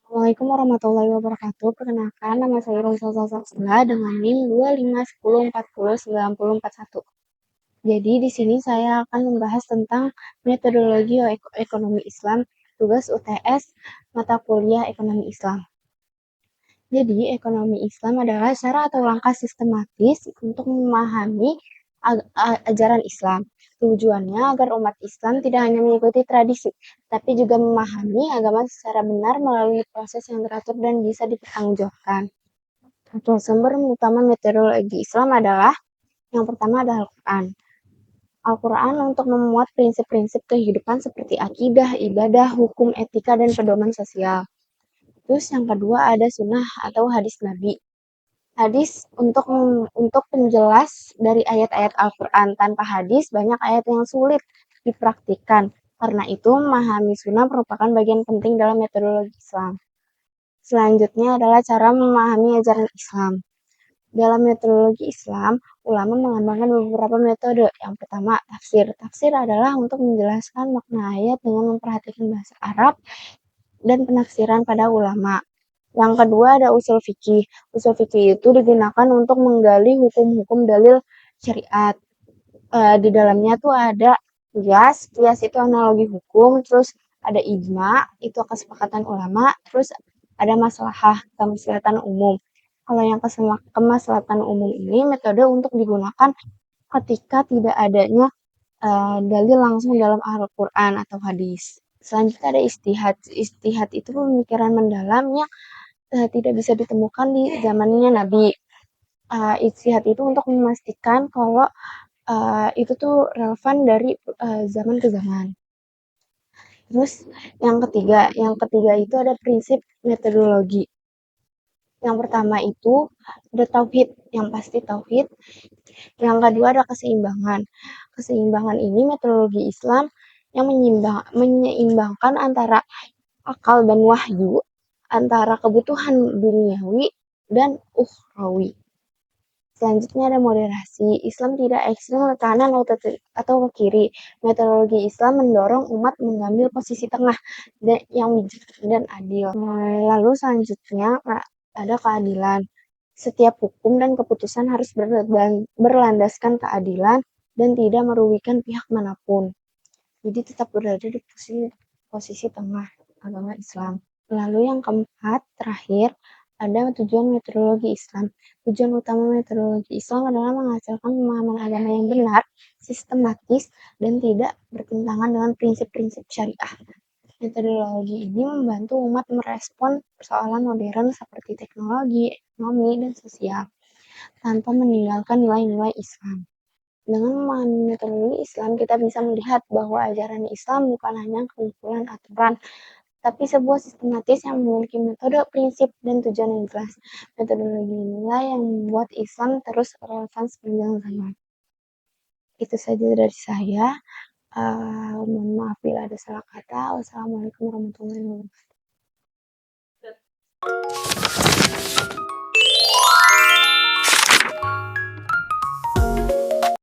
Assalamualaikum warahmatullahi wabarakatuh. Perkenalkan, nama saya Rosa Salsabila dengan NIM 2510409041. Jadi di sini saya akan membahas tentang metodologi ekonomi Islam, tugas UTS, mata kuliah ekonomi Islam. Jadi, ekonomi Islam adalah cara atau langkah sistematis untuk memahami ajaran Islam. Tujuannya agar umat Islam tidak hanya mengikuti tradisi, tapi juga memahami agama secara benar melalui proses yang teratur dan bisa dipertanggungjawabkan. Sumber utama metodologi Islam adalah yang pertama adalah Al-Quran. Al-Quran untuk memuat prinsip-prinsip kehidupan seperti akidah, ibadah, hukum, etika, dan pedoman sosial. Terus yang kedua ada sunnah atau hadis Nabi. Hadis untuk penjelas dari ayat-ayat Al-Quran. Tanpa hadis, banyak ayat yang sulit dipraktikkan. Karena itu, memahami sunnah merupakan bagian penting dalam metodologi Islam. Selanjutnya adalah cara memahami ajaran Islam. Dalam metodologi Islam, ulama mengembangkan beberapa metode. Yang pertama, tafsir. Tafsir adalah untuk menjelaskan makna ayat dengan memperhatikan bahasa Arab dan penafsiran pada ulama. Yang kedua ada usul fikih. Usul fikih itu digunakan untuk menggali hukum-hukum dalil syariat. Di dalamnya tuh ada kias. Kias itu analogi hukum. Terus ada ijma, itu kesepakatan ulama. Terus ada maslahah, kemaslahatan umum. Kalau yang kemaslahatan umum ini metode untuk digunakan ketika tidak adanya dalil langsung dalam Al-Quran atau hadis. Selanjutnya ada istihad. Istihad itu pemikiran mendalam yang tidak bisa ditemukan di zamannya Nabi. Ijtihad itu untuk memastikan kalau itu tuh relevan dari zaman ke zaman. Terus yang ketiga itu ada prinsip metodologi. Yang pertama itu ada tauhid, yang pasti tauhid. Yang kedua ada keseimbangan. Keseimbangan ini metodologi Islam yang menyeimbangkan antara akal dan wahyu, antara kebutuhan duniawi dan ukhrawi. Selanjutnya ada moderasi. Islam tidak ekstrem ke kanan atau ke kiri. Metodologi Islam mendorong umat mengambil posisi tengah yang bijak dan adil. Lalu selanjutnya ada keadilan. Setiap hukum dan keputusan harus berlandaskan keadilan dan tidak merugikan pihak manapun. Jadi tetap berada di posisi tengah agama Islam. Lalu yang keempat, terakhir, ada tujuan metodologi Islam. Tujuan utama metodologi Islam adalah menghasilkan pemahaman agama yang benar, sistematis, dan tidak bertentangan dengan prinsip-prinsip syariah. Metodologi ini membantu umat merespon persoalan modern seperti teknologi, ekonomi, dan sosial, tanpa meninggalkan nilai-nilai Islam. Dengan memahami metodologi Islam, kita bisa melihat bahwa ajaran Islam bukan hanya kumpulan aturan, tapi sebuah sistematis yang memiliki metode, prinsip, dan tujuan yang jelas. Metodologi inilah yang membuat Islam terus relevan sepanjang zaman. Itu saja dari saya. Mohon maaf bila ada salah kata. Wassalamualaikum warahmatullahi wabarakatuh.